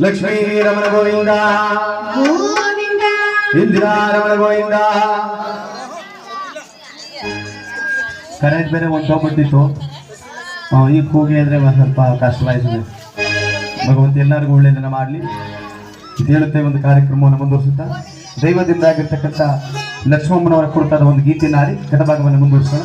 Lakshmi Ramana Govinda Indira Ramana Govinda. Current ಬೇರೆ ಹೊಂಟೋಗ್ಬಿಟ್ಟಿತ್ತು. ಈ ಕೂಗಿ ಅಂದ್ರೆ ಸ್ವಲ್ಪ ಕಷ್ಟವಾಯ್ತದೆ. ಭಗವಂತ ಎಲ್ಲರಿಗೂ ಒಳ್ಳೆಯದನ್ನ ಮಾಡಲಿ ಇದು ಹೇಳುತ್ತೆ. ಒಂದು ಕಾರ್ಯಕ್ರಮವನ್ನು ಮುಂದುವರಿಸುತ್ತಾ ದೈವದಿಂದ ಆಗಿರ್ತಕ್ಕಂಥ ಲಕ್ಷ್ಮಮ್ಮನವರ ಕುರಿತಾದ ಒಂದು ಗೀತೆಯನ್ನು ಆಡಿ ಕಥಭಾಗವನ್ನು ಮುಂದುವರಿಸೋಣ.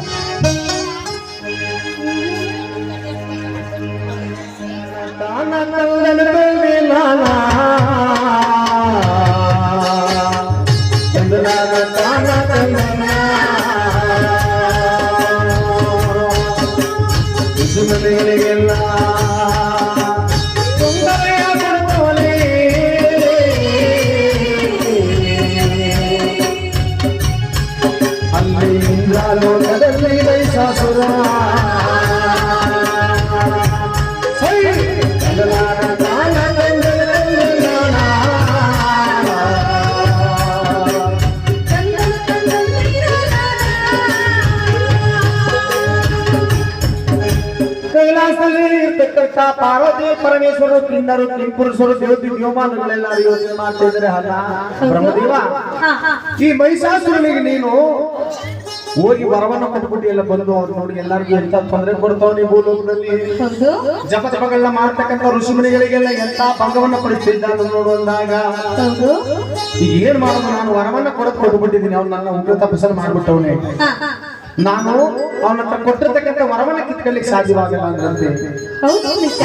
ಪಾರ್ವತಿ ಪರಮೇಶ್ವರರು ಕಿನ್ನರು ಕಿಂಪುರುಷರು ದೇವತಿ ದೇವಮಾನಗಳೆಲ್ಲರೂ ಯೋಚನೆ ಮಾಡ್ತಾ ಇದ್ದಾರೆ. ಅಲ್ಲ ಬ್ರಹ್ಮದೇವ, ಈ ಮಹಿಷಾಸುರನಿಗೆ ನೀನು ಹೋಗಿ ವರವನ್ನು ಕೊಟ್ಬಿಟ್ಟು ಎಲ್ಲ ಬಂದು ಅವ್ರು ನೋಡಿ ಎಲ್ಲರಿಗೂ ಎಂತ ತೊಂದರೆ ಕೊಡ್ತಾವ. ನೀವು ಭೂಲೋಕದಲ್ಲಿ ಜಪ ಜಪಗಳನ್ನ ಮಾಡ್ತಕ್ಕಂಥ ಋಷಿಮುನಿಗಳಿಗೆಲ್ಲ ಎಂತ ಭಂಗವನ್ನ ಪಡಿಸ್ತಿದ್ದ ನೋಡುವಂದಾಗ ಈಗ ಏನ್ ಮಾಡೋದು, ನಾನು ವರವನ್ನ ಕೊಟ್ಬಿಟ್ಟಿದ್ದೀನಿ. ಅವ್ನು ನನ್ನ ಉಗ್ರ ತಪಸ್ಸನ್ನು ಮಾಡ್ಬಿಟ್ಟವನೇ. ನಾನು ಅವನ ಹತ್ರ ಕೊಟ್ಟಿರ್ತಕ್ಕಂಥ ವರವನ್ನ ಕಿತ್ಕೊಳ್ಳಿಕ್ಕೆ ಸಾಧ್ಯವಾಗಲ್ಲ ಅಂದ್ರಂತೆ.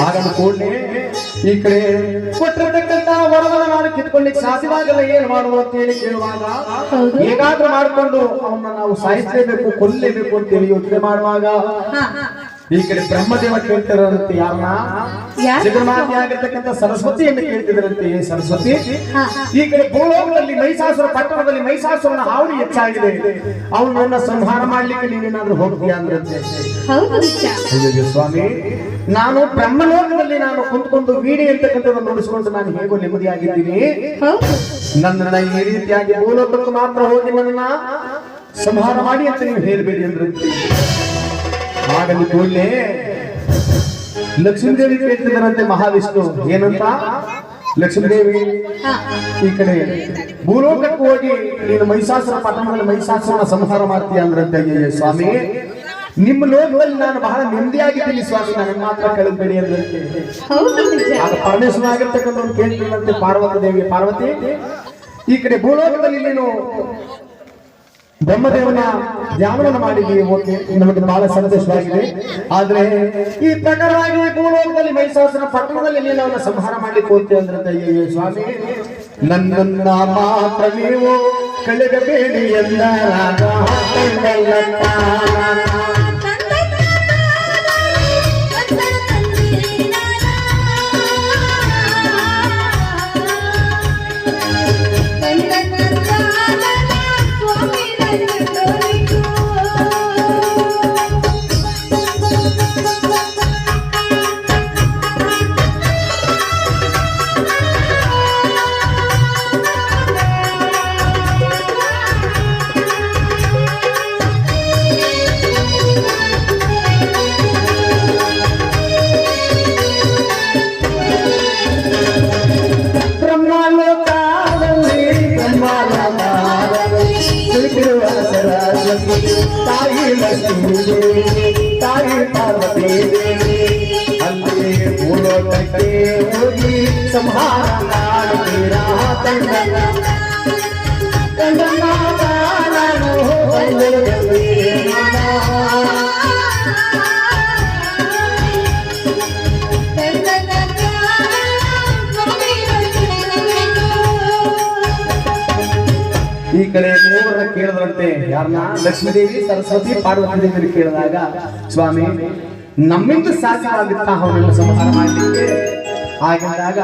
ಹಾಗಂದ ಕೂಡಲೇ ಈ ಕಡೆ ಕೊಟ್ಟಿರ್ತಕ್ಕಂಥ ವರವನ್ನ ನಾನು ಕಿತ್ಕೊಳ್ಳಿಕ್ಕೆ ಸಾಧ್ಯವಾಗಲ್ಲ, ಏನ್ ಮಾಡುವ ಅಂತ ಹೇಳಿ ಕೇಳುವಾಗ ಹೇಗಾದ್ರೂ ಮಾಡಿಕೊಂಡು ಅವನ್ನ ನಾವು ಸಾಯಿಸಲೇಬೇಕು, ಕೊಲ್ಲಲೇಬೇಕು ಅಂತೇಳಿ ಯೋಚನೆ ಮಾಡುವಾಗ ಈ ಕಡೆ ಬ್ರಹ್ಮದೇವ ಕೇಳ್ತಿರಂತೆ. ಯಾರನ್ನ? ಜಗನ್ಮಾತೆ ಆಗಿರ್ತಕ್ಕಂಥ ಸರಸ್ವತಿಯನ್ನು ಕೇಳ್ತಿದ್ರಂತೆ. ಸರಸ್ವತಿ, ಈ ಕಡೆ ಭೂಲೋಕದಲ್ಲಿ ಮಹಿಷಾಸುರ ಪಟ್ಟಣದಲ್ಲಿ ಮಹಿಷಾಸುರನ ಹಾವಳಿ ಹೆಚ್ಚಾಗಿದೆ, ಅವನನ್ನ ಸಂಹಾರ ಮಾಡ್ಲಿಕ್ಕೆ ನೀವೇನಾದ್ರೂ ಹೋಗ್ತೀಯಾ ಅಂದ್ರಂತೆ. ಸ್ವಾಮಿ, ನಾನು ಬ್ರಹ್ಮಲೋಕದಲ್ಲಿ ನಾನು ಕುಂತ್ಕೊಂಡು ವೀಣೆ ಅಂತಕ್ಕಂಥದ್ದನ್ನು ನುಡಿಸ್ಕೊಂಡು ನಾನು ಹೇಗೋ ನೆಮ್ಮದಿಯಾಗಿದ್ದೀನಿ. ನನ್ನನ್ನ ಈ ರೀತಿಯಾಗಿ ಭೂಲೋಕಕ್ಕೆ ಮಾತ್ರ ಹೋಗಿ ನನ್ನ ಸಂಹಾರ ಮಾಡಿ ಅಂತ ನೀವು ಹೇಳಬೇಡಿ ಅಂದ್ರಂತೆ. ಹಾಗಂದು ಕೂಡಲೇ ಲಕ್ಷ್ಮೀದೇವಿ ಕೇಳ್ತಿದ್ದಾರಂತೆ ಮಹಾವಿಷ್ಣು. ಏನಂತ? ಲಕ್ಷ್ಮೀದೇವಿ, ಈ ಕಡೆ ಭೂಲೋಕಕ್ಕೆ ಹೋಗಿ ನೀನು ಮಹಿಷಾಸುರ ಪಟ್ಟಣದಲ್ಲಿ ಮಹಿಷಾಸುರನ ಸಂಹಾರ ಮಾಡ್ತೀಯ ಅಂದ್ರಂತೆ. ಸ್ವಾಮಿ, ನಿಮ್ಮ ಲೋಕದಲ್ಲಿ ನಾನು ಬಹಳ ನೆಮ್ಮದಿಯಾಗಿದ್ದೀನಿ ಸ್ವಾಮಿ, ನನಗೆ ಮಾತ್ರ ಕಳಿಬೇಡಿ ಅಂದ್ರಂತೆ. ಆಗ ಪರಮೇಶ್ವರ ಆಗಿರ್ತಕ್ಕಂಥ ಕೇಳ್ತಿದ್ದಂತೆ ಪಾರ್ವತಿ ದೇವಿ. ಪಾರ್ವತಿ, ಈ ಕಡೆ ಭೂಲೋಕದಲ್ಲಿ ನೀನು ಬ್ರಹ್ಮದೇವನ ಧ್ಯಾನವನ್ನು ಮಾಡಿದ್ದೀವಿ, ಓಕೆ, ನಮಗೆ ಬಹಳ ಸಂತೋಷವಾಗಿದೆ. ಆದ್ರೆ ಈ ಪ್ರಕಾರವಾಗಿ ಭೂಲೋಕದಲ್ಲಿ ಮಹಿಷಾಸುರ ಪಟ್ಟಣದಲ್ಲಿ ನೀನು ಅವನ ಸಂಹಾರ ಮಾಡ್ಲಿಕ್ಕೆ ಹೋಗ್ತೀವಿ ಅಂದ್ರೆ ಸ್ವಾಮಿ, ನನ್ನನ್ನ ಮಾತ್ರ ನೀವು ಕಳೆಯಬೇಡಿ ಎಂದ ತಾಯಿ ಪಾರ್ವತಿ ದೇವಿ ಅಲ್ಲಿ ಭೂಲೋಕಕ್ಕೆ ಹೋಗಿ ಸಂಹಾರ ಮಾಡುತ್ತೀರಾ ತಂದನ ಈ ಕಡೆ ಮೂವರನ್ನ ಕೇಳಿದ್ರಂತೆ. ಯಾರನ್ನ? ಲಕ್ಷ್ಮೀದೇವಿ, ಸರಸ್ವತಿ, ಪಾರ್ವತಿ ದೇವಿ ಕೇಳಿದಾಗ, ಸ್ವಾಮಿ, ನಮ್ಮಿಂದ ಸಾಧ್ಯವಾಗುತ್ತಾ ಅವನನ್ನು ಸಂಹಾರ ಮಾಡಲಿಕ್ಕೆ? ಹಾಗಿದ್ದಾಗ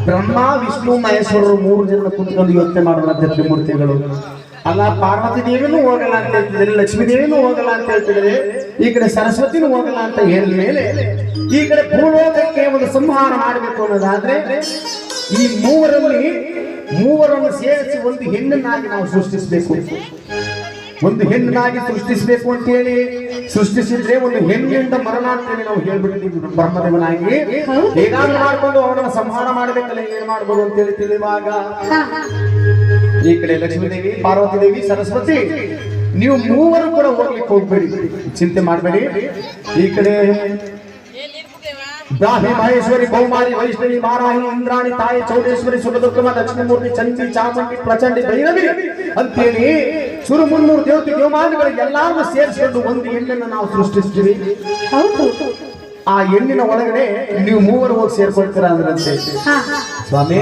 ಬ್ರಹ್ಮ, ವಿಷ್ಣು, ಮಹೇಶ್ವರರು ಮೂರು ಜನ ಕುತ್ಕೊಂಡು ಯೋಚನೆ ಮಾಡೋದಂತೆ ತ್ರಿಮೂರ್ತಿಗಳು. ಅಲ್ಲ, ಪಾರ್ವತಿ ದೇವಿನೂ ಹೋಗಲ್ಲ ಅಂತ ಹೇಳ್ತಿದ್ದಾರೆ, ಲಕ್ಷ್ಮೀ ದೇವಿನೂ ಹೋಗಲ್ಲ ಅಂತ ಹೇಳ್ತಿದ್ದಾರೆ, ಈ ಕಡೆ ಸರಸ್ವತಿನೂ ಹೋಗಲ್ಲ ಅಂತ ಹೇಳಿದ ಮೇಲೆ ಈ ಕಡೆ ಭೂಲೋಕಕ್ಕೆ ಒಂದು ಸಂಹಾರ ಮಾಡಬೇಕು ಅನ್ನೋದಾದ್ರೆ ಈ ಮೂವರಲ್ಲಿ ಮೂವರನ್ನು ಸೇರಿಸಿ ಒಂದು ಹೆಣ್ಣನ್ನಾಗಿ ನಾವು ಸೃಷ್ಟಿಸಬೇಕು. ಒಂದು ಹೆಣ್ಣಾಗಿ ಸೃಷ್ಟಿಸಬೇಕು ಅಂತ ಹೇಳಿ ಸೃಷ್ಟಿಸಿದ್ರೆ ಒಂದು ಹೆಣ್ಣಿಂದ ಮರಣ ಅಂತೇಳಿ ನಾವು ಹೇಳ್ಬಿಡ್ತೀವಿ. ಬ್ರಹ್ಮದೇವನಾಗಿ ಹೇಗಾದ್ರೂ ಮಾಡ್ಕೊಂಡು ಅವನನ್ನ ಸಂಹಾರ ಮಾಡಬೇಕಲ್ಲ, ಏನ್ ಮಾಡ್ಬೋದು ಅಂತ ಹೇಳಿ ತಿಳಿಯುವಾಗ ಈ ಕಡೆ ಲಕ್ಷ್ಮೀದೇವಿ, ಪಾರ್ವತಿ ದೇವಿ, ಸರಸ್ವತಿ, ನೀವು ಮೂವರು ಕೂಡ ಹೋಗ್ಲಿಕ್ಕೆ ಹೋಗ್ಬೇಡಿ, ಚಿಂತೆ ಮಾಡಬೇಡಿ. ಈ ಕಡೆ ಬ್ರಾಹ್ಮಿ, ಮಹೇಶ್ವರಿ, ಕೌಮಾರಿ, ವೈಷ್ಣವಿ, ಮಾರಾಹಿ, ಇಂದ್ರಾಣಿ, ತಾಯಿ, ಚೌಡೇಶ್ವರಿ, ಸುಖದುರ್ಗಮ, ಲಕ್ಷ್ಮೀಮೂರ್ತಿ, ಚಂಡಿ, ಚಾಮುಂಡಿ, ಪ್ರಚಂಡಿ, ಭೈರವಿ ಅಂತೇಳಿ ಸುರು 300 ದೇವತೆ ದೇವಮಾನಗಳಿಗೆ ಎಲ್ಲಾರು ಸೇರಿಸಿಕೊಂಡು ಒಂದು ಹೆಣ್ಣನ್ನು ನಾವು ಸೃಷ್ಟಿಸ್ತೀವಿ. ಆ ಹೆಣ್ಣಿನ ಒಳಗಡೆ ನೀವು ಮೂವರು ಹೋಗಿ ಸೇರ್ಕೊಳ್ತೀರಾ ಅಂದ್ರಂತೆ. ಸ್ವಾಮಿ